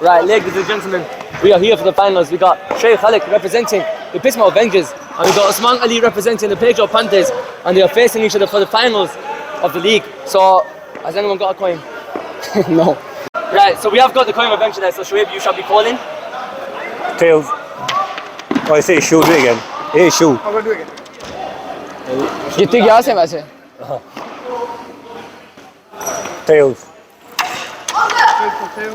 Right, ladies and gentlemen, we are here for the finals. We got Sheikh Khalid representing the Pitsmoor Avengers, and we got Osman Ali representing the Pagehall Panthers, and they are facing each other for the finals of the league. So, has anyone got a coin? No. Right, so we have got the coin of Avenger there, so Shoaib, you shall be calling. Tails. Oh, I say shoot, do it again. Hey, shoot. I'm gonna do it again. कितनी क्या से वैसे? Tails.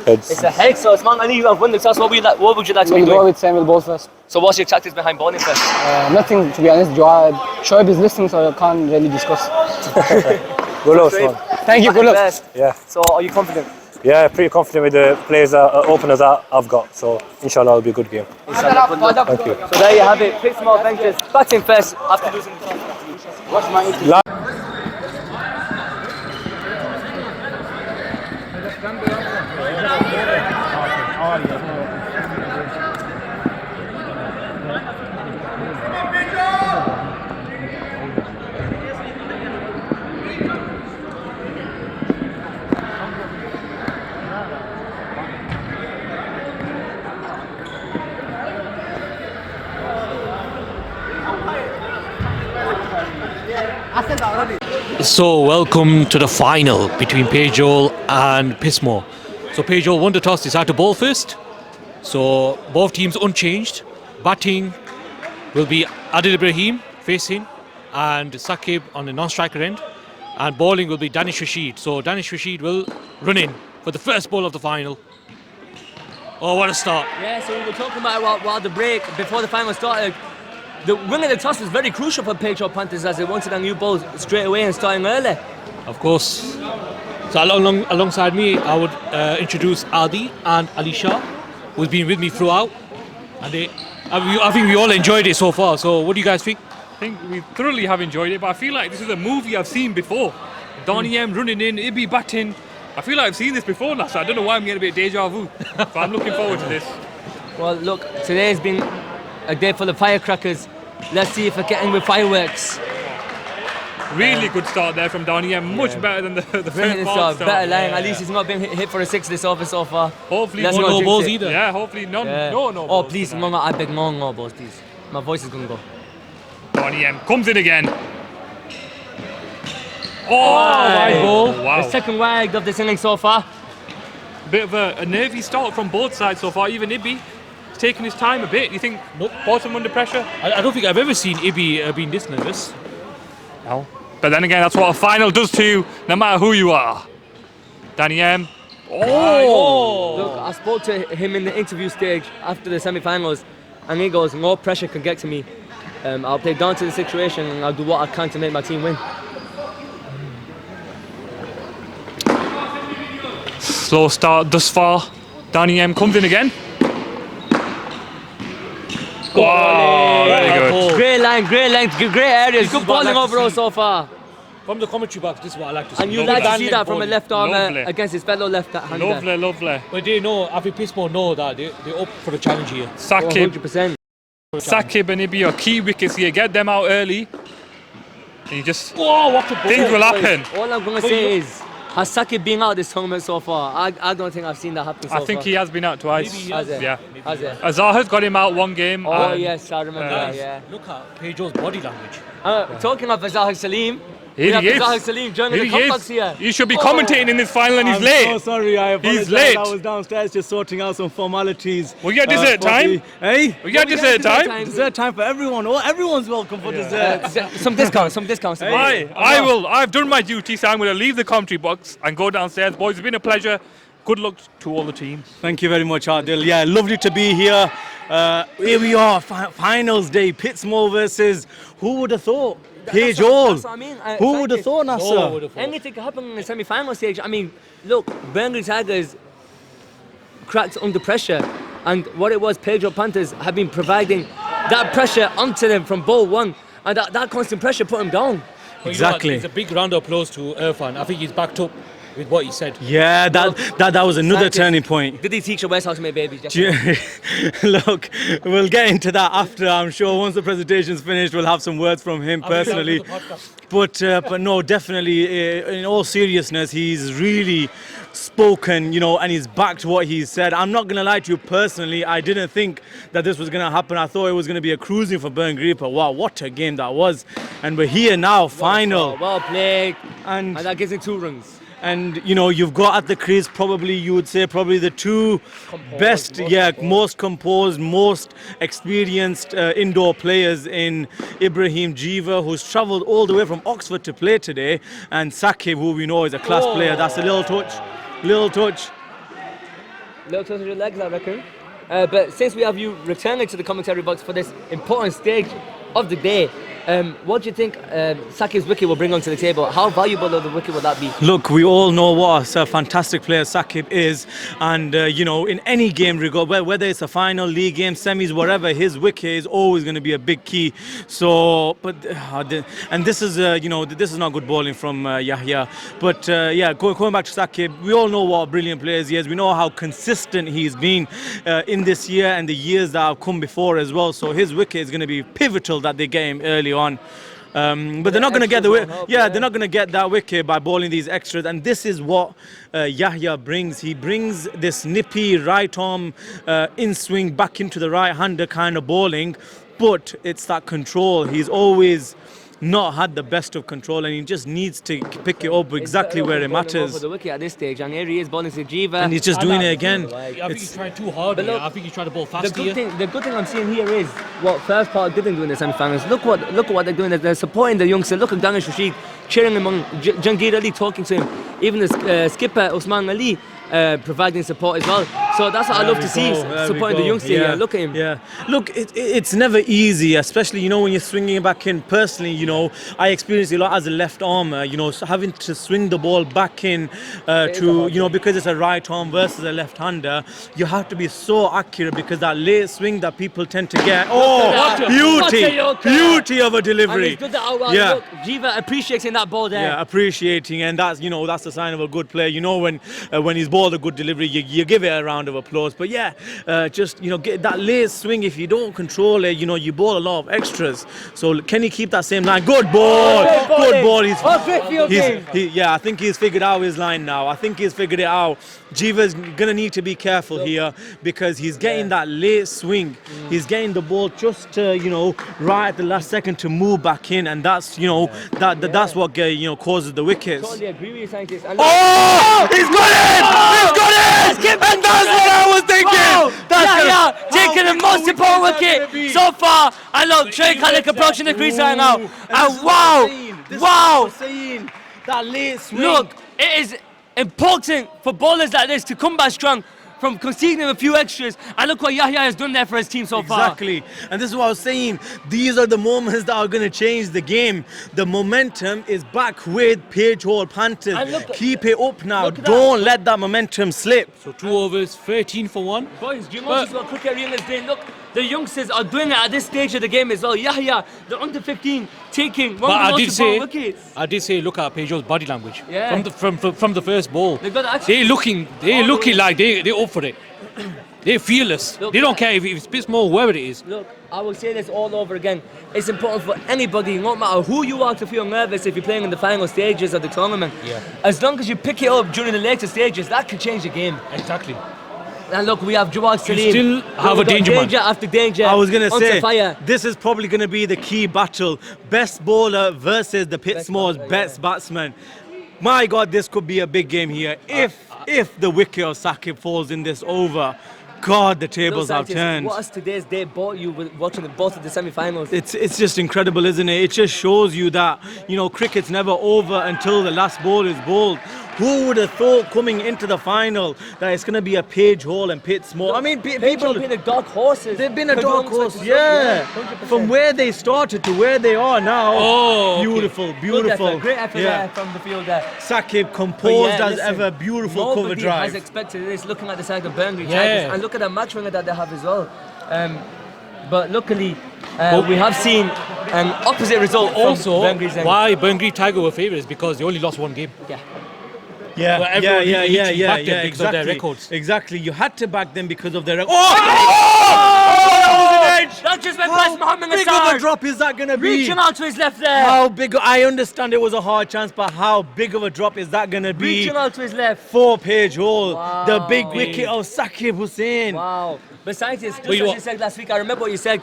Heads. It's a head, so Osman Ali, you have won the toss. What would you like to be We'll go doing? with Samuel ball first. So what's your tactics behind bowling first? Nothing, to be honest. Shoaib is listening, so I can't really discuss. Good luck, man. Thank you, good luck. Yeah. So are you confident? Yeah, pretty confident with the players, openers I've got. So, inshallah, it'll be a good game. Inshallah, good luck. Thank you. So there you have it. Pitsmoor Avengers batting first after losing the toss. What's my So welcome to the final between Pagehall and Pitsmoor. So Pagehall won the toss, decided to bowl first. So both teams unchanged. Batting will be Adil Ibrahim facing and Saqib on the non-striker end. And bowling will be Danish Rashid. So Danish Rashid will run in for the first ball of the final. Oh, what a start. Yeah, so we were talking about while the break, before the final started, the winning the toss is very crucial for Pagehall Panthers as they wanted a new ball straight away and starting early. Of course. So alongside me, I would introduce Adi and Alisha, who's been with me throughout. And I think we all enjoyed it so far. So what do you guys think? I think we thoroughly have enjoyed it, but I feel like this is a movie I've seen before. Donnie M running in, Ibi batting. I feel like I've seen this before now, so I don't know why I'm getting a bit deja vu. But I'm looking forward to this. Well, look, today has been a day full of firecrackers. Let's see if we're getting with fireworks. Really good start there from Donnie M. Much better than the first Start. start. Better line. At least he's not been hit for a six this over so far. Hopefully Let's no not jinx balls it. either. Yeah, hopefully no Oh, balls please, tonight. I beg no balls, please. My voice is gonna go. Donnie M comes in again. Oh, ball. wow. The second wide of this inning so far. Bit of a nervy start from both sides so far. Even Ibi is taking his time a bit. You think both under pressure? I don't think I've ever seen Ibi being this nervous. No. But then again, that's what a final does to you, no matter who you are. Danny M. Oh! Look, I spoke to him in the interview stage after the semi-finals, and he goes, "No pressure can get to me. I'll play down to the situation, and I'll do what I can to make my team win." Slow start thus far. Danny M comes in again. Oh, very good. Great line, great length, great areas. Good bowling overall so far. From the commentary box, this is what I like to see. And you like to see that from a left armer Lovely. against his fellow left-hander. Lovely, lovely. But they know, I think Pitsmoor know that they're up for the challenge here. Saqib 100%. and Ibi are key wickets here. Get them out early. And you just Oh, what a things will happen. All I'm going to say is, has Saqib been out this tournament so far? I don't think I've seen that happen so far. I think he has been out twice. Maybe he Has it? Yeah. Has it? Zaha's got him out one game. Oh and yes, I remember that, yeah. Look at Pagehall's body language. Talking of Azahar Salim, we Here have he is. Azahar Salim joining the Here he complex is. here. You should be commentating in this final and he's late. So sorry, I apologize. He's late. I was downstairs just sorting out some formalities. We got dessert time. Hey? We got dessert time. Dessert time for everyone. Oh, everyone's welcome for dessert. Some discounts. I've done my duty, so I'm going to leave the commentary box and go downstairs. Boys, it's been a pleasure. Good luck to all the teams. Thank you very much, Adil. Yeah, lovely to be here. Here we are, finals day. Pitsmoor versus, who would have thought? Pagehall. That's what I mean. Who would have thought, Nasser? Anything could happen in the semi-final stage. I mean, look, Bengal Tigers cracked under pressure, and what it was, Pagehall Panthers have been providing that pressure onto them from ball one, and that constant pressure put them down. Exactly. It's a big round of applause to Irfan. I think he's backed up with what he said. Yeah, that was another turning point. Did he teach your West House to make babies? Look, we'll get into that after. I'm sure once the presentation's finished, we'll have some words from him personally. But no, definitely, in all seriousness, he's really spoken, and he's backed what he said. I'm not going to lie to you personally, I didn't think that this was going to happen. I thought it was going to be a cruising for Burnley, but wow, what a game that was. And we're here now, final. Well played. And that gives it 2 runs. And you've got at the crease you would say probably the 2 best, most composed, most experienced indoor players in Ibrahim Jiva, who's travelled all the way from Oxford to play today, and Sakib, who we know is a class player. That's a little touch. Little touch of your legs, I reckon. But since we have you returning to the commentary box for this important stage of the day, what do you think Sakib's wicket will bring onto the table? How valuable of the wicket will that be? Look, we all know what a fantastic player Sakib is, and in any game, whether it's a final, league game, semis, whatever, his wicket is always going to be a big key. So, and this is this is not good bowling from Yahya. But going back to Sakib, we all know what a brilliant player he is. We know how consistent he's been in this year and the years that have come before as well. So his wicket is going to be pivotal that they get him early on. But they're not going to get they're not going to get that wicket by bowling these extras, and this is what Yahya brings. He brings this nippy right arm in swing back into the right hander kind of bowling, but it's that control. He's always not had the best of control, and he just needs to pick it up exactly where it matters. For the wicket at this stage, and here he is bowling to Jiva, and he's just doing it again. I think he's trying too hard. I think he's trying to bowl fast. The good thing I'm seeing here is what First Park didn't do in the semi-finals. Look what they're doing. They're supporting the youngster. Look at Danish Rashid cheering him on, Jangir Ali talking to him, even the skipper Usman Ali providing support as well. So that's what I love to see, supporting the youngster here. Look at him. Yeah. Look, it's never easy, especially when you're swinging back in. Personally, I experienced a lot as a left armer. Having to swing the ball back in because it's a right arm versus a left-hander. You have to be so accurate because that late swing that people tend to get. Beauty of a delivery. And he's done that well. Look, Jiva appreciating that ball there. Yeah, appreciating, and that's a sign of a good player. When he's bowled a good delivery, you give it a round of applause. But get that late swing. If you don't control it, you bowl a lot of extras. So can he keep that same line? Good ball. Good ball. I think he's figured out his line now. I think he's figured it out. Jiva's gonna need to be careful here because he's getting that late swing. He's getting the ball just right at the last second to move back in, and that's that's what causes the wickets. Totally agree with you, scientist. He's got it! He's got it! And that's what I was thinking! Taking the most important wicket so far. I love Sheikh Khalik approaching the crease right now. And wow! That late swing. Look, it is important for bowlers like this to come back strong from conceding a few extras, and look what Yahya has done there for his team so far. Exactly, and this is what I was saying. These are the moments that are going to change the game. The momentum is back with Pagehall Panthers. Keep it up now. Don't let that momentum slip. So 2 overs, 13 for 1. Boys, do you notice what cricket real is doing? Look, the youngsters are doing it at this stage of the game as well. Yahya, the under 15, taking one of the most important wickets. I did say, look at Pagehall's body language. Yeah. From the first ball. They're looking like they're up for it. They're fearless. They don't care if it's Pitsmoor, whoever it is. Look, I will say this all over again. It's important for anybody, no matter who you are, to feel nervous if you're playing in the final stages of the tournament. Yeah. As long as you pick it up during the later stages, that can change the game. Exactly. And look, we have Jawad Salim. You still have a danger after danger. I was going to say, fire. This is probably going to be the key battle. Best bowler versus the Pitsmoor's best batsman. My God, this could be a big game here. If the wicket of Sakib falls in this over, God, the tables have turned. What has today's day brought you with watching both of the semi-finals? It's just incredible, isn't it? It just shows you that, cricket's never over until the last ball is bowled. Who would have thought coming into the final that it's going to be a Pagehall and Pitsmoor? I mean, people have been a dark horses. They've been a dark horse, yeah. 100%. From where they started to where they are now. Oh, beautiful. Great effort there from the field there. Sakib composed as ever, beautiful cover drive. Nobody has expected this, looking at the side of Burnley Tigers, and look at the match winner that they have as well. But luckily, we have seen an opposite result. Also, from why Burnley Tigers were favourites? Because they only lost 1 game. Yeah, because of their records. Exactly, you had to back them because of their records. That's just went past Mohammed big Nassar. of a drop is that going to be? Reaching out to his left there. How big? I understand it was a hard chance, but how big of a drop is that going to be? Reaching out to his left. For Pagehall, the Wow. big wicket of Saqib Hussain. Wow. Besides this, just Well, as you said last week, I remember what you said.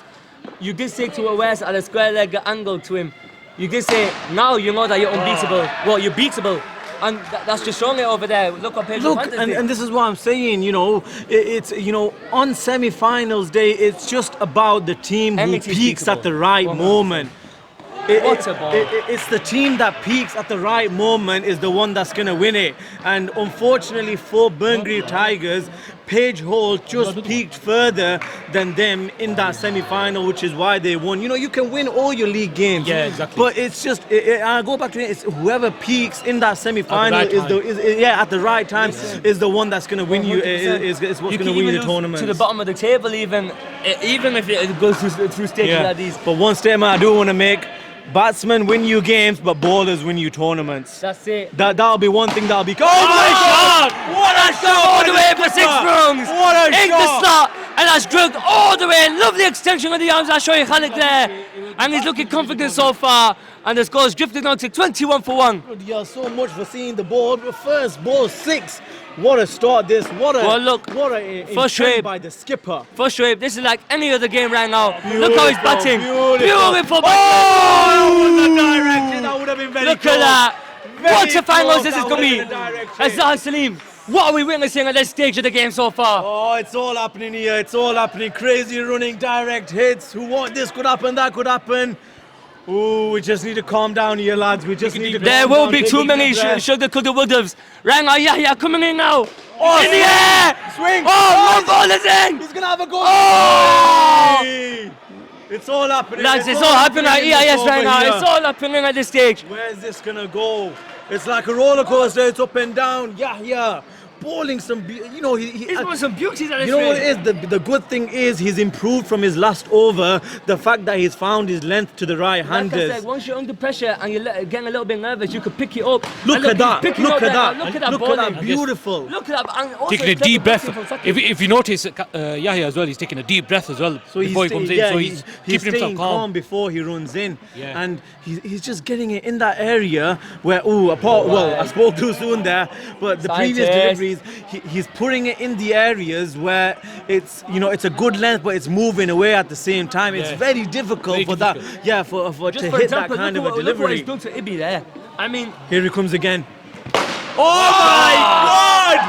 You did say to a West at a square leg angle to him. You did say, now you know that you're unbeatable. Well, you're beatable. And that's just showing it over there. Look what Pagehall Look, and this is what I'm saying, you know, it's, you know, on semi-finals day, it's just about the team who Anything's peaks at beatable. the right 100%. moment. What a ball. It's the team that peaks at the right moment is the one that's going to win it. And unfortunately for Burngrave Tigers, Pagehall just peaked further than them in that semi-final, which is why they won. You know, you can win all your league games. Yeah, exactly. But it's just, I go back to it, it's whoever peaks in that semi-final At the right at the right time is the one that's going to win you, 100%. is what's You going can to win you even the lose tournament. to the bottom of the table, even if it goes through stages like these. But one statement I do want to make, batsmen win you games, but bowlers win you tournaments. That's it. That'll be one thing that'll be. Oh my God! What a shot! All the way for 6 rungs. What a In the shot! slot, and that's drilled all the way. Lovely extension of the arms. I'll show you Khalid there, and he's looking confident so far. And the score's drifted on to 21 for 1. Yeah, so much for seeing the ball. But first ball 6. What a start this. What a Well, look, What a first intent shape. by the skipper. First Shoaib, this is like any other game right now. Look how he's batting. Beautiful Oh, batting. that was a direct hit. That would have been very Look close. at that. Very What a finals close. this is That going to would be. have been a direct hit. Azhar Salim, what are we witnessing at this stage of the game so far? Oh, it's all happening here. It's all happening. Crazy running direct hits. Who want this could happen, that could happen. Ooh, we just need to calm down here, lads. We just need to There calm will down, be take too a many deep breath. sugar coulda wouldas. Ranga Yahya coming in now. Oh, In the air. Swing. Oh, one ball is in. He's gonna have a goal. Oh! It's all happening. Lads, it's all happening at in this EIS right over now. here. It's all happening at this stage. Where's this gonna go? It's like a roller coaster. It's up and down. Yeah. Bowling some, you know, He's got some beauties at this you know what stage. it is? The good thing is he's improved from his last over. The fact that he's found his length to the Like I right-handers. said, once you're under pressure and you're getting a little bit nervous, you could pick it up. Look And at that. he's picking Look up at there now. that. Look at that Look at bowling. that. Beautiful. Look at that. And also Taking a clever deep breath. batting from Saqib. If you notice, Yahya as well, he's taking a deep breath as well So before he staying- comes in. yeah, So he's keeping staying himself calm. before he runs in. Yeah. And he's just getting it in that area where, I spoke too soon there, but the previous Scientist. deliveries, he's putting it in the areas where it's, you know, it's a good length, but it's moving away at the same time. It's Yeah. very difficult Very for difficult. that, yeah, for Just to for hit example, that kind of look a at what he's delivery. done to Ibi there. I mean, Here he comes again. Oh my God!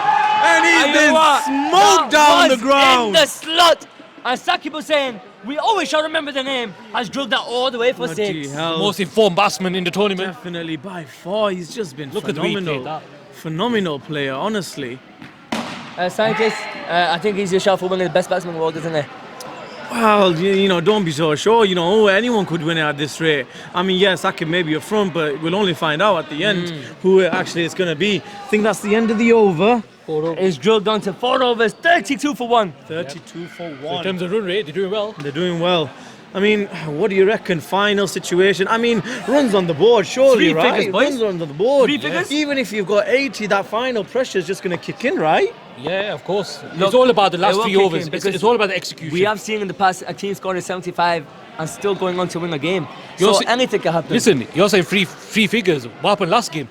And I he's know been what? smoked That down the was ground. in the slot. And Saqib was saying, we always shall remember the name, has drilled that all the way for Bloody 6. hell. Most informed batsman in the tournament. Definitely by far, he's just been Look at the way he phenomenal. played that. Phenomenal player, honestly. Scientist, I think he's your shot for one of the best batsmen in the world, isn't he? Well, you know, don't be so sure. You know, anyone could win it at this rate. I mean, yes, Saqib may be up front, but we'll only find out at the end who it actually is going to be. I think that's the end of the over. He's drilled down to 4 overs, 32 for 1. 32 for In 1. terms of run rate, they're doing well. They're doing well. I mean, what do you reckon? Final situation. I mean, runs on the board, surely, 3 right? figures, boys. Runs on the board. 3 figures? Even if you've got 80, that final pressure is just going to kick in, right? Yeah, of course. Look, it's all about the it last will 3 kick overs. in It's, because it's all about the execution. We have seen in the past a team scoring 75 and still going on to win a game. You're So see- anything can happen. Listen, you're saying three figures. What happened last game?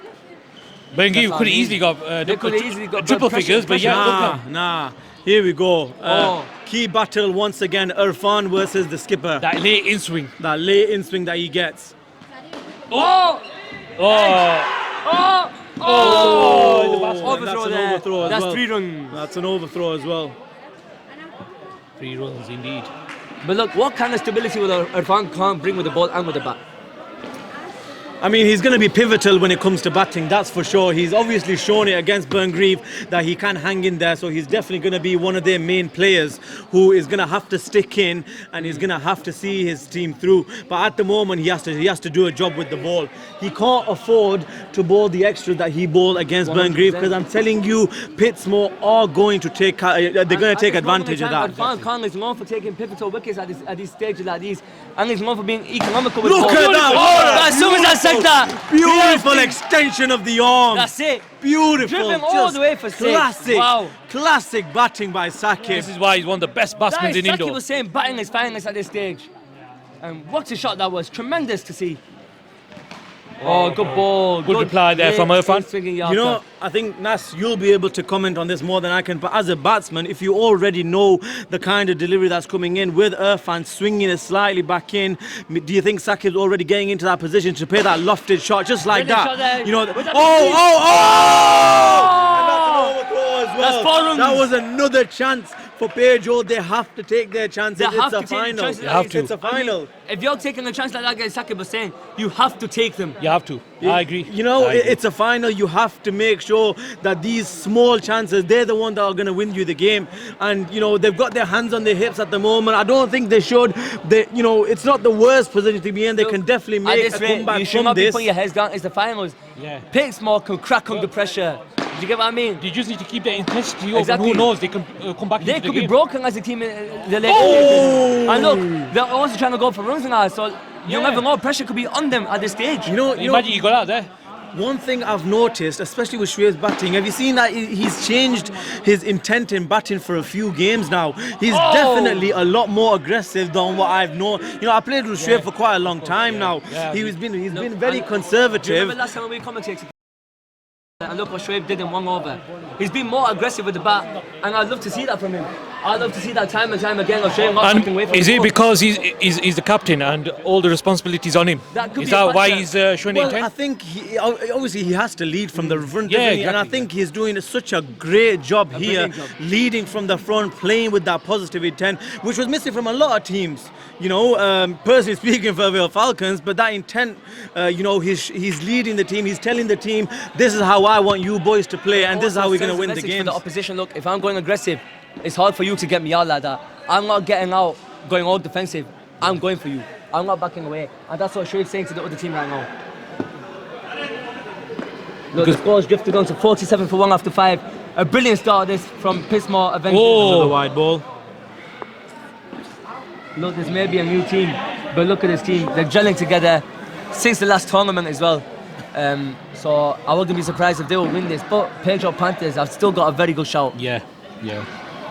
Benghazi what could I have mean. easily got, They could have easily got triple pressure- figures, but yeah, look Nah. Here we go. Oh. Key battle once again. Irfan versus the skipper. that late in swing. That late in swing that he gets. Oh! Oh, Oh! Overthrow That's an there. overthrow as That's well. 3 runs. That's an overthrow as well. 3 runs indeed. But look, what kind of stability will Irfan Khan bring with the ball and with the bat? I mean, he's going to be pivotal when it comes to batting, that's for sure. He's obviously shown it against Burngrave that he can hang in there, so he's definitely going to be one of their main players who is going to have to stick in and he's going to have to see his team through. But at the moment, he has to do a job with the ball. He can't afford to bowl the extra that he bowled against 100%. Burngrave, because I'm telling you, Pitsmoor are going to take advantage of that. Irfan Khan is known for taking pivotal wickets at these stages like these, and he's known for being economical with Look the ball. at that! As soon as I said like that. Beautiful Yes, extension of the arm. That's it. Beautiful. Driven all just the way for six. classic. Wow. Classic batting by Sakib. This is why he's one of the best batsmen in Saki Indo. was saying batting is finest at this stage. And what a shot that was. Tremendous to see. Oh, good ball. Good reply there from Irfan. You know, I think, Nas, you'll be able to comment on this more than I can, but as a batsman, if you already know the kind of delivery that's coming in with Irfan swinging it slightly back in, do you think Sakib's already getting into that position to play that lofted shot just like Brilliant that? shot there. You know, With that And that's an overthrow as well. That's 4 runs. That was another chance for Pagehall. They have to take their chances. They have It's to a take the final. chances. You have to. It's a final. If you're taking a chance like that guy Sakib was saying, you have to take them. You have to. I agree. You know, I agree. it's a final. You have to make sure that these small chances, they're the ones that are going to win you the game. And, you know, they've got their hands on their hips at the moment. I don't think they should. You know, it's not the worst position to be in. They Look, can definitely at make this a rate, comeback you should from not be this. putting your heads down. It's the finals. Yeah. Pitsmoor can crack under pressure. Do you get what I mean? They just need to keep their intensity up. Exactly. Who knows? They can come back They into could the be game. broken as a team in the late stages. And look, they're also trying to go for runs now, so you never know. Pressure could be on them at this stage. You know, Imagine you got out there. one thing I've noticed, especially with Shoaib's batting, have you seen that he's changed his intent in batting for a few games now? He's definitely a lot more aggressive than what I've known. You know, I played with Shoaib for quite a long time now. He's been very and conservative. Do you remember last time we commentated? And look what Shoaib did in 1 over. He's been more aggressive with the bat, and I'd love to see that from him. I'd love to see that time and time again of Shoaib not backing away And from is the it ball. because he's the captain and all the responsibilities on him? That could Is be a that why factor. he's showing Well, intent? I think obviously he has to lead from the front, Yeah, doesn't he? And I exactly. think he's doing such a great job here, brilliant job. leading from the front, playing with that positive intent, which was missing from a lot of teams. You know, personally speaking for the Falcons, but that intent, you know, he's leading the team. He's telling the team, this is how I want you boys to play, and this is how we're going to win the For game. the opposition, look, if I'm going aggressive, it's hard for you to get me out like that. I'm not getting out, going all defensive. I'm going for you. I'm not backing away. And that's what Shoaib's saying to the other team right now. Look, the score's drifted on to 47 for 1 after 5. A brilliant start this from Pitsmoor Avengers. Another wide ball. Look, this may be a new team, but look at this team. They're gelling together since the last tournament as well. So I wouldn't be surprised if they will win this. But Pagehall Panthers have still got a very good shout. Yeah.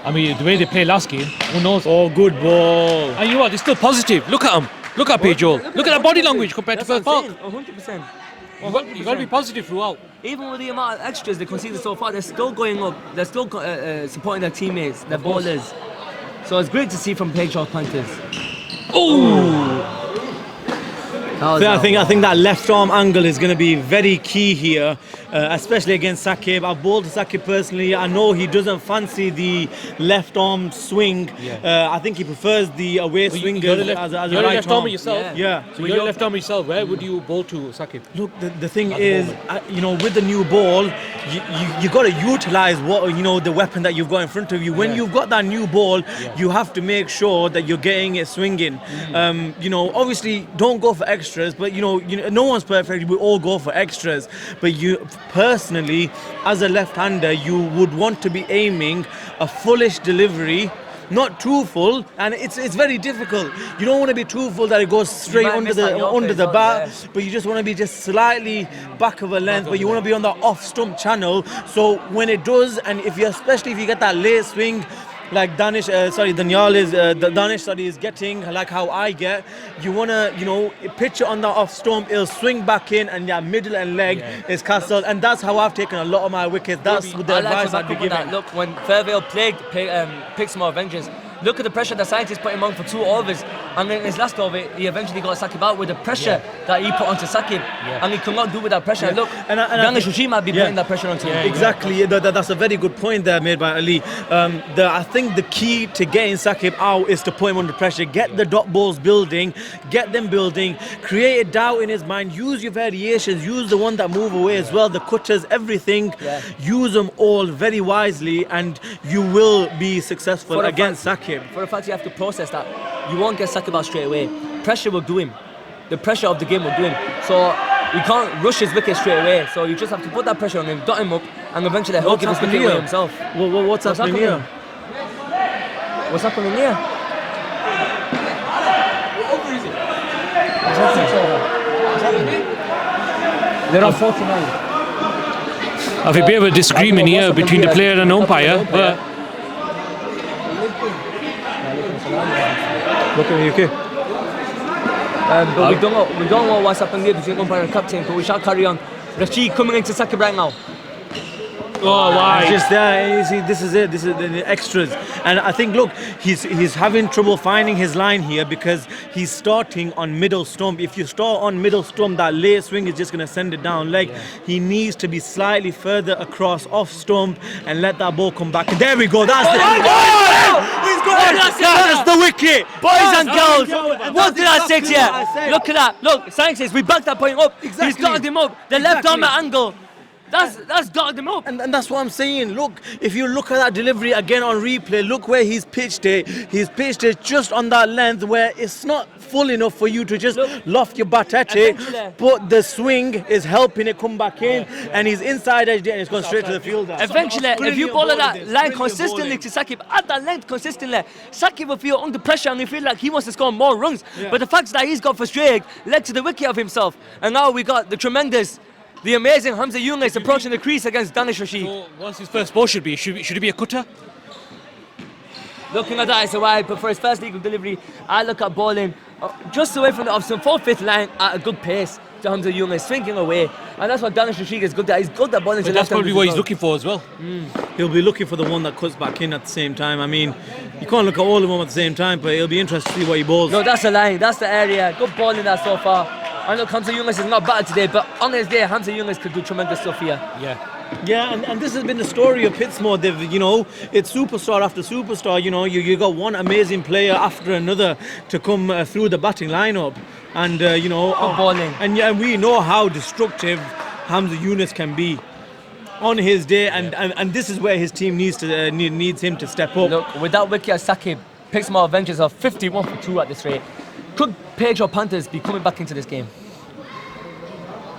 I mean, the way they played last game, who knows? Oh, good ball. And you know what? They're still positive. Look at them. Look at Pagehall. Look at that body language compared to That's first what park. I'm saying, 100%. You got to be positive throughout. Even with the amount of extras they conceded so far, they're still going up. They're still supporting their teammates, their bowlers. So it's great to see from Pagehall Panthers. I think that left arm angle is going to be very key here, especially against Sakib. I've bowled Sakib personally. I know he doesn't fancy the left arm swing. I think he prefers the away swing You're as a a left right arm. armer yourself. Yeah. So you're a left armer yourself. Where would you bowl to, Sakib? Look, the thing is, you know, with the new ball, you got to utilize what, you know, the weapon that you've got in front of you. When you've got that new ball, you have to make sure that you're getting it swinging. You know, obviously, don't go for extras, but you know, no one's perfect. We all go for extras. But you personally, as a left-hander, you would want to be aiming a fullish delivery. Not too full, and it's very difficult. You don't want to be too full that it goes straight might under miss that Yorker the as well, bat, yeah. but you just want to be just slightly back of a length, but you want to be on the off stump channel. So when it does, and especially if you get that late swing, like Danish is getting, like how I get, you want to, you know, pitch it on the off stump, it'll swing back in, and that middle and leg is castled, and that's how I've taken a lot of my wickets. That's the advice I'd be giving. Look, when Fairvale played Pitsmoor Avengers, look at the pressure the scientists put him on for 2 overs, and in his last over, he eventually got Sakib out with the pressure that he put onto Sakib, and he could not do with that pressure. And look, Danish Regime might be putting that pressure onto him. Exactly, that's a very good point there made by Ali. I think the key to getting Sakib out is to put him under pressure, get the dot balls building, get them building, create a doubt in his mind, use your variations, use the one that move away as well, the cutters, everything, use them all very wisely, and you will be successful against Sakib. For a fact, you have to process that. You won't get Sakib out straight away. Pressure will do him. The pressure of the game will do him. So you can't rush his wicket straight away. So you just have to put that pressure on him, dot him up, and eventually he'll give his wicket away himself. What's happening here? What's happening here? They're on 49. Have a bit of a disagreement here between the player and umpire, but Look at the UK. But we don't know what's happening here between umpire and captain, but we shall carry on. Rashid coming into Sakib right now. oh why? Just there, you see, this is it. This is the extras, and I think look, he's having trouble finding his line here because he's starting on middle stump. If you start on middle stump, that late swing is just going to send it down leg. He needs to be slightly further across off stump and let that ball come back. And there we go. That's that's the wicket, Boys and girls, and what that's did I say to exactly what I you? said. Look at that. Look, science says we backed that point up. He's Exactly. got him up. The left arm Exactly. at angle. That's got him up. And that's what I'm saying. Look, if you look at that delivery again on replay, look where he's pitched it. He's pitched it just on that length where it's not full enough for you to just loft your bat at it. Eventually. But the swing is helping it come back in, and he's inside edge and it's gone straight to the fielder. Eventually, if you Brilliant bowl at that bowling. line Brilliant consistently bowling. to Sakib, at that length consistently, Sakib will feel under pressure and he feel like he wants to score more runs. But the fact that he's got frustrated led to the wicket of himself. And now we got the tremendous, the amazing Hamza Yunus approaching the crease against Danish Rashid. So what's his first ball should be? Should it be a cutter? Looking at that, it's a wide, but for his first legal delivery, I look at bowling just away from the off stump, 4/5 line at a good pace to Hamza Yunus, swinging away. And that's what Danish Rashid is good at. He's good at bowling to But that's left-handers probably as what he's well. looking for as well. He'll be looking for the one that cuts back in at the same time. I mean, you can't look at all of them at the same time, but it'll be interesting to see what he bowls. No, that's the line, that's the area. Good bowling that so far. I know Hamza Yunus is not bad today, but on his day, Hamza Yunus could do tremendous stuff here. Yeah. Yeah, and this has been the story of Pitsmoor. They've, it's superstar after superstar. You got one amazing player after another to come through the batting lineup, and bowling. and we know how destructive Hamza Yunus can be on his day, and this is where his team needs him to step up. Look, with that wicket at Sakib, Pitsmoor Avengers are 51 for 2 at this rate. Could Pagehall Panthers be coming back into this game?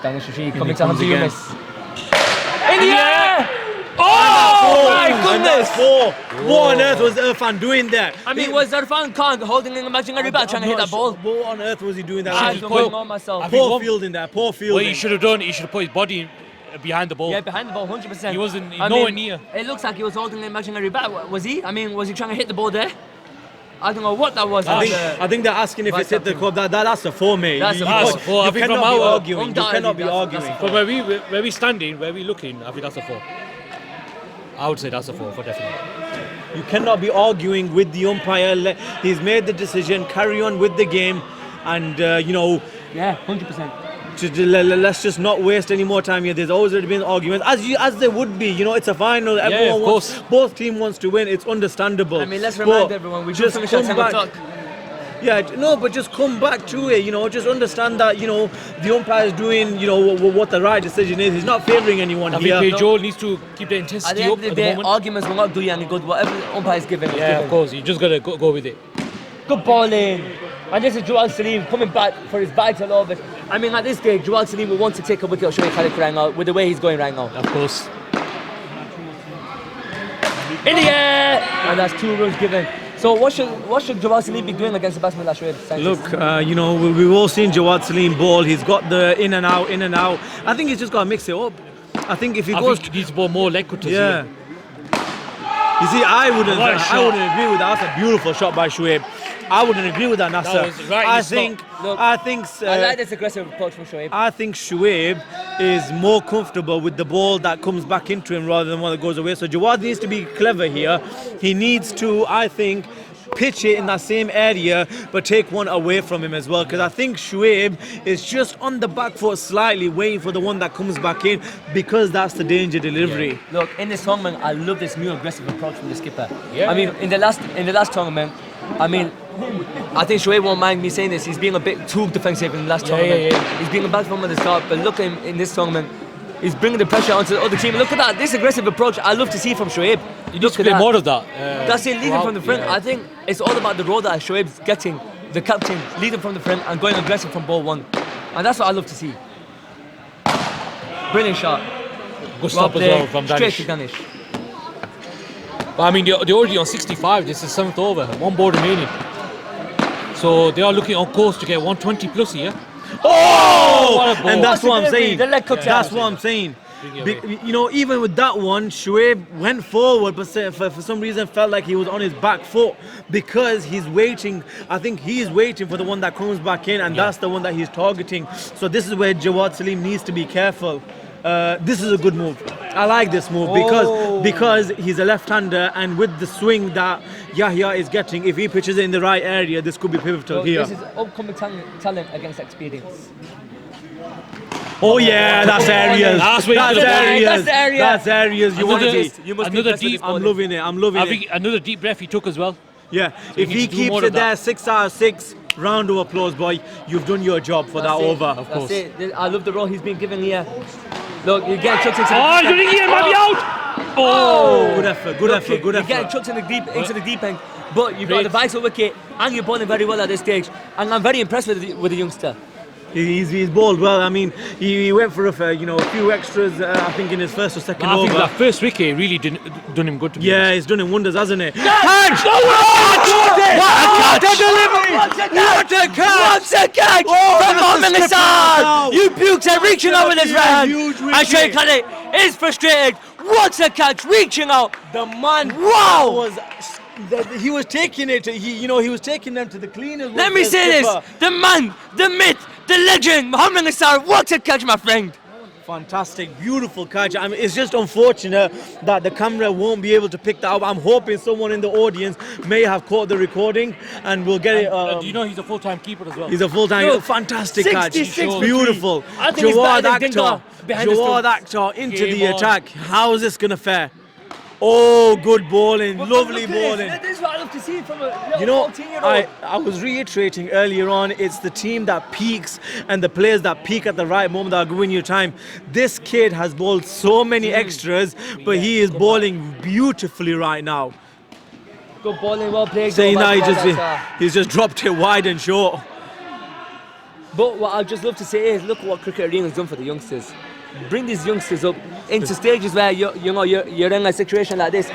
Danish Rashid coming to comes Hamza again. Yunus. In the air! Oh my And that's goodness! 4. What on earth was Irfan doing there? I mean, was Irfan Khan holding an imaginary bat trying to hit that ball? What on earth was he doing there? I just don't put- know myself. Poor fielding there. Poor What fielding. he should have done, he should have put his body behind the ball. Yeah, behind the ball, 100%. He wasn't I nowhere mean, near. It looks like he was holding an imaginary bat. Was he? I mean, was he trying to hit the ball there? I don't know what that was. I think they're asking if it's hit the club. That's a 4, mate. That's a That's four. a 4. I You think cannot from be our arguing. You cannot be Undoubtedly, arguing. from where we standing, where we looking, I think that's a 4. I would say that's a 4 for definitely. You cannot be arguing with the umpire. He's made the decision. Carry on with the game, and Yeah, 100%. let's just not waste any more time here. There's always been arguments, as there would be. It's a final. Everyone of wants, course. both teams wants to win. It's understandable. I mean, let's But remind everyone, we just finished our come 10 back. o'clock. Yeah, no, but just come back to it. Just understand that the umpire is doing what the right decision is. He's not favouring anyone I here. think Pagehall needs to keep the At intensity the end up of the at the day, moment. arguments will not do you any good. Whatever the umpire is given, is Yeah, given. of course. You just gotta go with it. Good bowling. And this is Jawad Salim coming back for his vital over. I mean, at this stage, Jawad Salim will want to take a wicket of Shoaib Khalid right now with the way he's going right now. Of course. In the air! And that's 2 runs given. So what should Jawad Salim be doing against the batsman like Shoaib? Look, we've all seen Jawad Salim ball. He's got the in and out. I think he's just got to mix it up. I think if he I goes, think he needs more leg cutters. yeah. Here. You see, I wouldn't What a shot. agree with that. That's a beautiful shot by Shoaib. I wouldn't agree with that, Nasser. That was right in I the slot. think, Look, I think, I like this aggressive approach from Shoaib. I think Shoaib is more comfortable with the ball that comes back into him rather than one that goes away. So Jawad needs to be clever here. He needs to, I think, pitch it in that same area, but take one away from him as well. Because I think Shoaib is just on the back foot slightly, waiting for the one that comes back in, because that's the danger delivery. Look, in this tournament, I love this new aggressive approach from the skipper. Yeah. I mean, in the last tournament, I mean, I think Shoaib won't mind me saying this. He's being a bit too defensive in the last tournament. yeah. He's being a bad from at the start, but look at him in this tournament. He's bringing the pressure onto the other team. Look at that, this aggressive approach. I love to see from Shoaib. You need to play more of that. That's it, leading from the front. Yeah. I think it's all about the role that Shoaib's getting, the captain, leading from the front and going aggressive from ball 1. And that's what I love to see. Brilliant shot. Good stop as well from Straight Danish. to Danish. But I mean, they're already on 65. This is 7th over. 1 ball remaining. So they are looking on course to get 120 plus here. Oh! What a ball. And that's what I'm saying. The leg cuts That's out. what I'm saying. Bring it away. You know, even with that one, Shoaib went forward, but for some reason felt like he was on his back foot because he's waiting. I think he's waiting for the one that comes back in, and that's the one that he's targeting. So this is where Jawad Salim needs to be careful. This is a good move. I like this move because he's a left-hander, and with the swing that Yahya is getting, if he pitches it in the right area, this could be pivotal So here. this is upcoming talent against experience. Oh yeah, that's areas. That's where That's you're gonna areas. That's the area. That's areas. You want to Another- be. You must be another impressed with deep- this I'm bowling. loving it. I'm loving I it. think another deep breath he took as well. Yeah, he if he needs to do keeps more it of that. there, 6 out of 6, round of applause, boy. You've done your job for That's that it. over. Of course. That's it. I love the role he's been given here. Look, you get chucked into the Oh, he's going to Ian, might be out. Oh, Good effort, good effort, good You're getting effort. chucked into the deep end, but you've got Great. the vital wicket and you're bowling very well at this stage. And I'm very impressed with the youngster. He's bowled well. I mean, he went for a few extras. I think in his first or second I think over. that first wicket really done him good to me. Yeah, he's done him wonders, hasn't it? Catch! What a delivery! What a catch! From Mohamed Hassan! You pukes are reaching out with his right hand. huge And wicket. Sheikh Khalid is frustrated. What a catch! Reaching out. The man Wow! he was taking it. He was taking them to the cleaners. Let me say this: the man, the myth, the legend, Mohamed Hassan. What a catch, my friend! Fantastic, beautiful catch. I mean, it's just unfortunate that the camera won't be able to pick that up. I'm hoping someone in the audience may have caught the recording and we'll get it. Do you know he's a full-time keeper as well? He's a full-time, Look, fantastic catch. 66 for Beautiful. three. I think it's better than Dinka behind the Jawad stumps. Akhtar into Game the on. attack. How is this going to fare? Oh, good bowling, lovely bowling. This is what I love to see from a little You know, 14-year-old. I was reiterating earlier on, it's the team that peaks and the players that peak at the right moment that are giving you time. This kid has bowled so many extras, but he is bowling beautifully right now. Good bowling, well played. Saying goal now by Jawad. he's just dropped it wide and short. But what I'd just love to say is, look what Cricket Arena has done for the youngsters. Bring these youngsters up into stages where you're in a situation like this,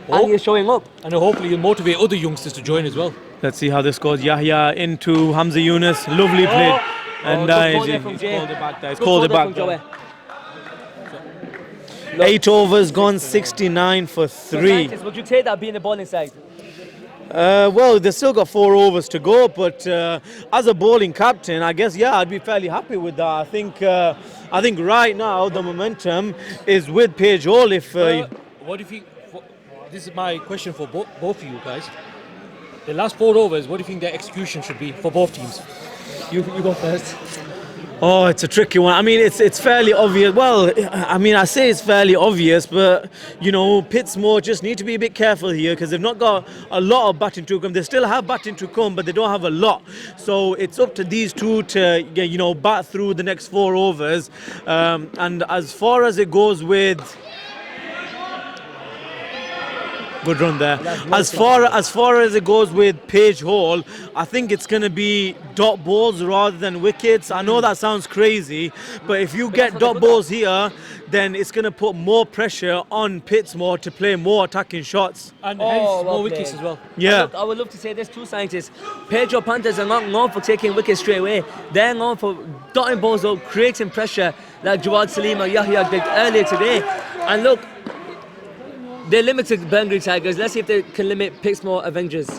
and you're showing up. And hopefully he'll motivate other youngsters to join as well. Let's see how this goes. Yahya into Hamza Yunus. Lovely play. And good ball there he's from Jay. called it back there. He's Good called ball it there back from there. 8 overs gone, 69 for 3. Scientists, would you take that being the bowling side? Well, they've still got 4 overs to go, but as a bowling captain, I guess, I'd be fairly happy with that. I think right now the momentum is with Pagehall. What do you think? This is my question for both of you guys. The last 4 overs, what do you think their execution should be for both teams? You go first. Oh, it's a tricky one. I mean, it's fairly obvious. Well, I mean, I say it's fairly obvious, but Pitsmoor just need to be a bit careful here because they've not got a lot of batting to come. They still have batting to come, but they don't have a lot. So it's up to these two to bat through the next 4 overs. And as far as it goes with. Good run there. As far as it goes with Pagehall, I think it's going to be dot balls rather than wickets. I know that sounds crazy, but if you get dot balls here, then it's going to put more pressure on Pitsmoor to play more attacking shots. And Oh, hence well more wickets played. as well. Yeah. I would love to say this too, scientists. Pedro Panthers are not known for taking wickets straight away. They're known for dotting balls up, creating pressure like Jawad Salim or Yahya did earlier today. And look, they're limited Burnley Tigers. Let's see if they can limit Pitsmoor Avengers.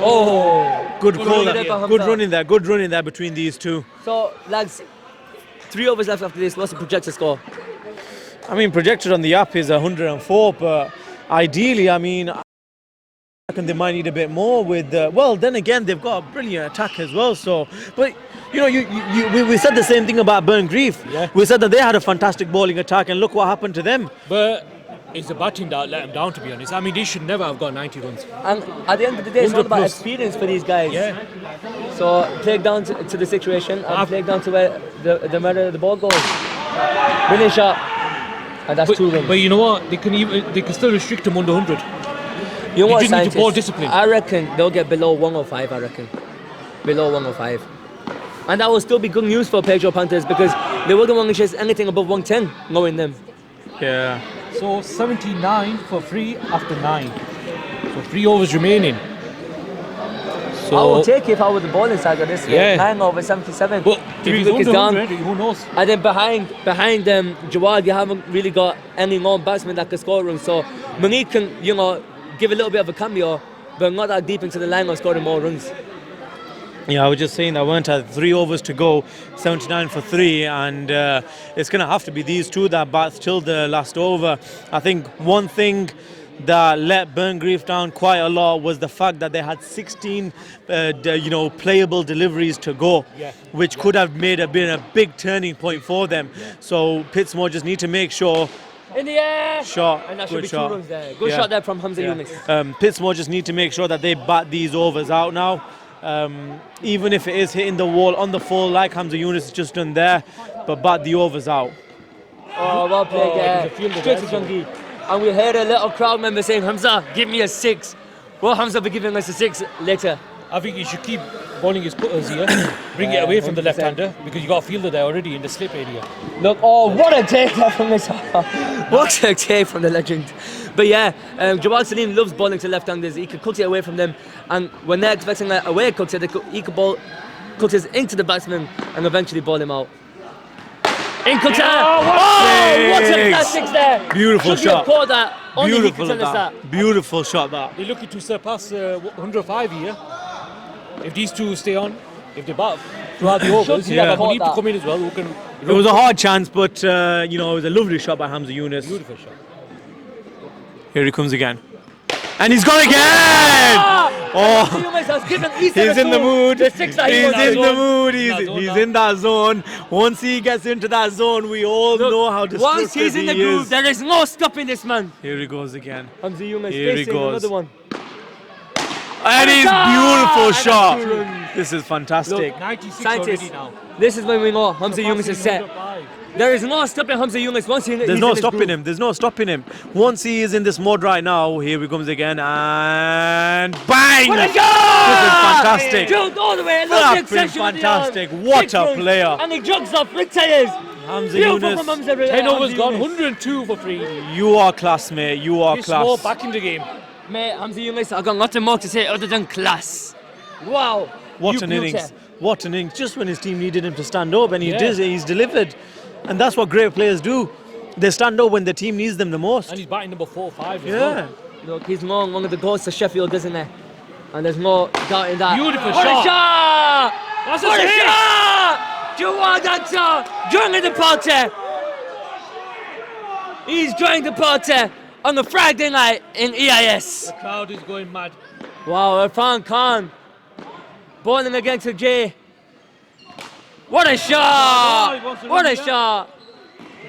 Oh, Good call. running there for Good Hamza. running there. Good running there between these two. So, lads, 3 overs left after this. What's the projected score? I mean, projected on the app is 104, but ideally, I mean, I reckon they might need a bit more with. Well, then again, they've got a brilliant attack as well. So, but we said the same thing about Burngreave. Yeah. We said that they had a fantastic bowling attack, and look what happened to them. But it's the batting that let them down, to be honest. I mean, they should never have got 90 runs. And at the end of the day, it's all 100 about plus. experience for these guys. Yeah. So, play down to the situation and play down to where the ball goes. Brilliant shot. And that's 2 runs. But you know what? They can still restrict them under 100. You know You what, just need to scientists? ball discipline. I reckon they'll get below 105, I reckon. Below 105. And that will still be good news for Pedro Panthers because they wouldn't want to chase anything above 110, knowing them. Yeah. So 79 for 3 after 9. So 3 overs remaining. So So I would take it if I was the bowling side of this. Yeah. 9 over 77. Well, If you look, it's gone. who knows? And then behind Jawad, you haven't really got any more batsmen that can score runs. So Monique can, give a little bit of a cameo, but not that deep into the line of scoring more runs. Yeah, I was just saying that weren't at 3 overs to go, 79 for 3, and it's going to have to be these two that bat till the last over. I think one thing that let Burngreave down quite a lot was the fact that they had 16 playable deliveries to go, which could have been a big turning point for them. So Pitsmoor just need to make sure. In the air! Shot. And that should Good be shot. 2 runs there. Good shot there from Hamza Yunus. Pitsmoor just need to make sure that they bat these overs out now. Even if it is hitting the wall on the full like Hamza Yunus has just done there, but bat the overs out. Oh, well played there. Straight to Jungi. And we heard a little crowd member saying, Hamza, give me a 6. Will Hamza be giving us a 6 later? I think he should keep bowling his cutters here, bring it away from the 100%. left-hander, because you got a fielder there already in the slip area. Look, what a take there from this. What a take from the legend. But yeah, Jawad Salim loves bowling to left-handers. He can cut it away from them, and when they're expecting a away cutter, he can bowl cutters into the batsman and eventually bowl him out. In cutter! What a classic there! Beautiful Should have shot. caught that. Only he can Beautiful tell us that. Beautiful shot that. They're looking to surpass 105 here. If these two stay on, if they bat throughout the overs, Yeah. have Munib to come in as well, who can... It was a hard chance, but it was a lovely shot by Hamza Yunus. Beautiful shot. Here he comes again. And he's gone again! Hamza Yunus has given He's in the mood. The 6 that he He's wanted. in the mood. He's He's in that zone. Once he gets into that zone, we all know how destructive Once he's in the he groove, is. there is no stopping this man. Here he goes again. Hamza Yunus Here he facing goes. another one. And he's shot! beautiful And shot. that's 2 runs. This is fantastic. 96 Scientists, already now. this is when we know Hamza Yunus is set. 105. There is no stopping Hamza Yunus once he's There's in no his stopping groove. him. There's no stopping him. Once he is in this mode right now, here he comes again, and bang! What a This shot! is fantastic. Drilled all the way. Flipping Lovely extension with the arm. fantastic. What Big a runs. player. And he jogs off, retires. Hamza Beautiful Yunus, from Hamza 10 overs gone, Yunus. 102 for 3. you are class, mate. You are Pitsmoor class. back in the game. Mate, Hamza Yunus, I've got nothing more to say other than class. Wow. What You an beauty. innings. What an innings. Just when his team needed him to stand up, and he Yeah. did. He's delivered. And that's what great players do. They stand up when the team needs them the most. And he's batting number 4 5 as Yeah. well. Look, he's known one of the goals to Sheffield, isn't there? And there's no doubt in that. Beautiful What shot. a shot! That's a What a hit. shot! Jawad Ansar joining the party. He's joining the party on a Friday night in EIS. The crowd is going mad. Wow, Irfan Khan bowling against Jay. What a shot! he wants to What run a here. shot!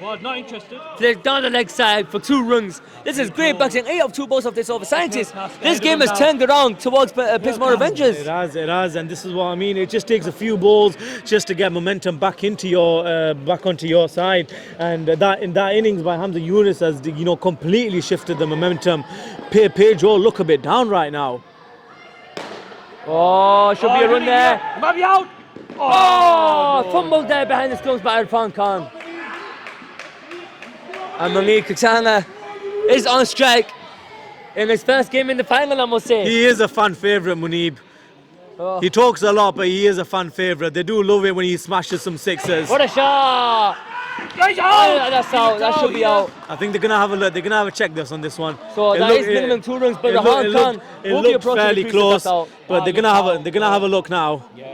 Well, not interested. Plays down the leg side for 2 runs. This is great batting. 8 of 2 balls off this over. Scientists, this game has turned around towards Pitsmoor Avengers. It has, and this is what I mean. It just takes a few balls just to get momentum back into back onto your side, and that in that innings by Hamza Yunus has completely shifted the momentum. Pagehall look a bit down right now. Oh, should be a run there. He might be out. Oh, fumbled there behind the stumps by Irfan Khan. And Monique Kuchanga is on strike in his first game in the final, I must say. He is a fan favourite, Munib. Oh. He talks a lot, but he is a fan favourite. They do love it when he smashes some sixes. What a shot! He's Oh, out. that's out. That should be out. I think they're gonna have a look. They're gonna have a check this on this one. So It that look- is minimum 2 runs, but it Irfan look- Khan it will be looked approaching fairly the crease, close, that's out. but they're gonna have a look now. Yeah.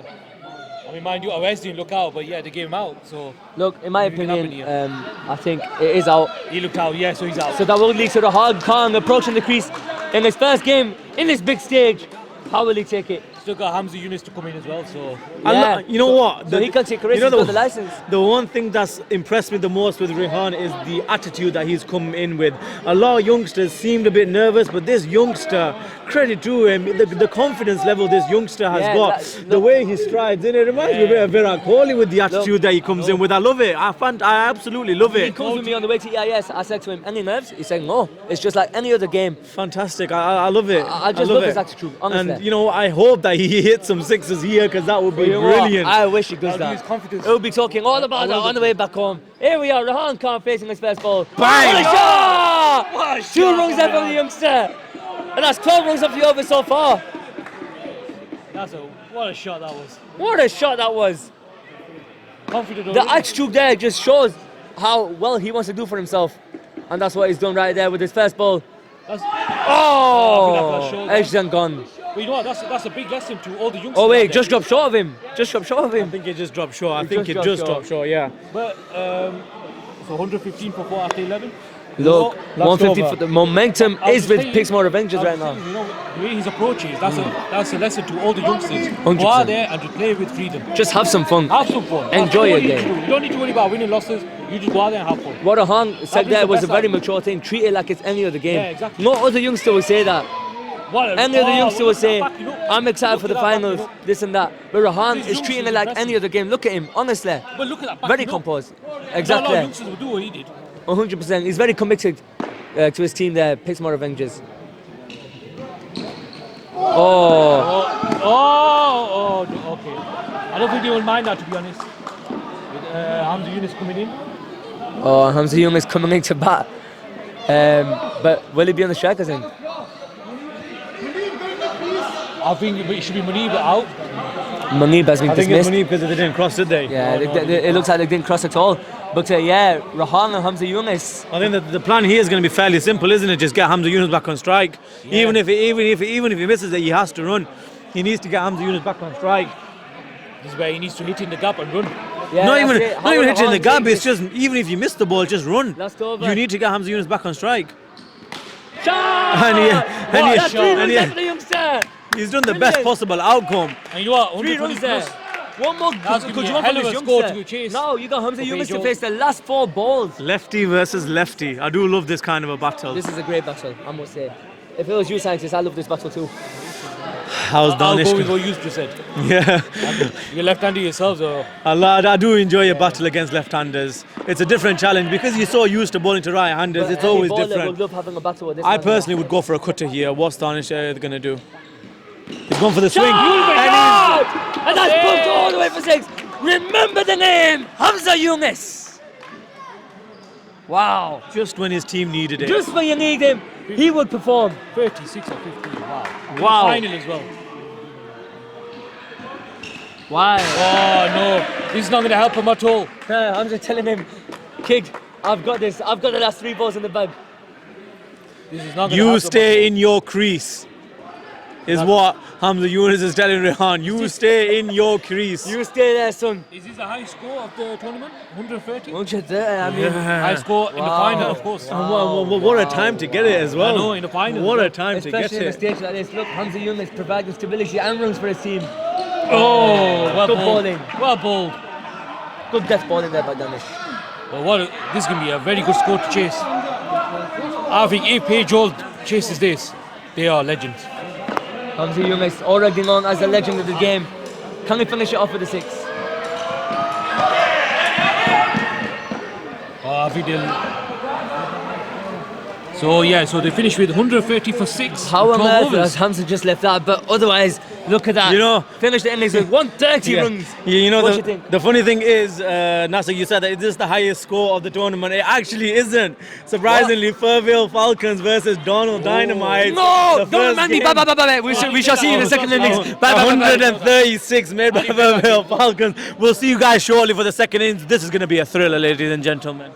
I mean, mind you, Awes didn't look out, but yeah, they gave him out. So Look, in my Anything can opinion, I think it is out. he looked out, yeah, so he's out. So that will lead to the Hard Khan approaching the crease in his first game in this big stage. How will he take it? Still got Hamza Yunus to come in as well, so. Yeah. You know what? So he can take a risk, he's got the license. The one thing that's impressed me the most with Rehan is the attitude that he's come in with. A lot of youngsters seemed a bit nervous, but this youngster, credit to him, the confidence level this youngster has Yeah, got, the way he strides in, it reminds me a bit of Virat Kohli with the attitude that he comes in with. I love it. I absolutely love He it. comes with me on the way to EIS. I said to him, any nerves? He's saying, no. It's just like any other game. Fantastic. I love it. I just love his attitude, honestly. And I hope that he hits some sixes here, because that would be You know what? brilliant. I wish he does That'll be his that. confidence. He'll be talking all about that on the way back home. Here we are, Rehan Khan facing his first ball. Bang! What a shot! What a 2 shot, runs there from the youngster. And that's 12 runs off the over so far. What a shot that was. What a shot that was. Confident. The attitude there just shows how well he wants to do for himself. And that's what he's done right there with his first ball. Oh, edged and gone. But you know what? That's a big lesson to all the youngsters. Oh wait, just dropped short of him. Just dropped short of I him. think it just dropped short. I It think just it just dropped dropped short, yeah. But, so 115 for 4 after 11. Look, Last 150 over. for the momentum I was is with saying- Pitsmoor Avengers right now. You know, the way his approach is, that's a lesson to all the youngsters. 100%. Go out there and to play with freedom. Just have some fun. Have some fun. Enjoy your That's all you need to game. do. You don't need to worry about winning losses. You just go out there and have fun. What Han said is there the was a best very out. mature thing. Treat it like it's any other game. Yeah, exactly. No other youngster will say that. Any other youngster will say, back, you know, I'm excited look for at the that back, finals, you know. this and that. But Rahan These is treating it youngsters like impressive. any other game. Look at him, honestly. But look at that back, Very you know. composed. Not a lot of Exactly. youngsters will do what he did. 100%. He's very committed to his team there, Pitsmoor Avengers. Oh, Okay. I don't think they will mind that, to be honest. With Hamza Yunus coming in. oh, Hamza Young is coming into bat. But will he be on the strikers end? I think it should be Munib out. Munib has been I think it's dismissed. money because they didn't cross, did they? Yeah, it looks like they didn't cross at all. But yeah, Rahan and Hamza Yunus. I think that the plan here is going to be fairly simple, isn't it? Just get Hamza Yunus back on strike. Even if he misses it, he has to run. He needs to get Hamza Yunus back on strike. This is where he needs to hit in the gap and run. Yeah, not that's even it. not How even will hitting the Rahan gap. take It's this? just even if you miss the ball, just run. Last over. You need to get Hamza Yunus back on strike. Shot! And That's 3 runs he- after the youngster. He's done the Brilliant. best possible outcome. And you know what? 3 runs 120 there. plus. One more That's could gonna be you a want hell from of this a score youngster? to chase. No, you got Hamza For Yunus to Pagehall. face the last 4 balls. Lefty versus lefty. I do love this kind of a battle. This is a great battle, I must say. If it was you, scientists, I love this battle too. How's I'll Danish? go with what you just said. Yeah. You're left-handed yourselves, or I do enjoy a battle against left-handers. It's a different challenge because you're so used to bowling to right-handers. But It's any always bowler different. would love having a battle with this I man. personally would go for a cutter here. What's Danish going to do? He's going for the swing. Shot! And that's pumped all the way for 6. Remember the name, Hamza Yunus. Wow. Just when his team needed it. Just when you need him, he would perform. 36 or 15. Wow. Wow. Final as well. Wow. Oh no, this is not going to help him at all. I'm just telling him, kid, I've got this. I've got the last 3 balls in the bag. This is not going to You help stay in your crease. Is what Hamza Yunus is telling Rehan. You stay in your crease. You stay there, son. Is this the high score of the tournament? 130? 130, I mean. High score in the final, of course. What a time to get it as well. I know, in the final. What a time to get Especially in a it. stage like this. Look, Hamza Yunus providing stability and runs for his team. Oh, well Good bowled. bowling. Well bowled. Good death bowling there by Danish. Well, this is going to be a very good score to chase. I think if Pagehall chases this, they are legends. Hamza Yunus, already known as the legend of the game. Can he finish it off with the 6? I think they'll... So yeah, so they finished with 130 for 6. How on 12 earth overs. has Hamza just left that? But otherwise, look at that. You know- Finished the innings with 130 runs. You know, What do you think? the funny thing is, Nasser, you said that this is the highest score of the tournament. It actually isn't. Surprisingly, Fairvale Falcons versus Donald Dynamite. No! The Don't first remind me. game- Bye, bye, bye, bye. We shall see you in the second innings. Bye, bye, bye, bye. 136 made by Fairvale Falcons. We'll see you guys shortly for the second innings. This is going to be a thriller, ladies and gentlemen.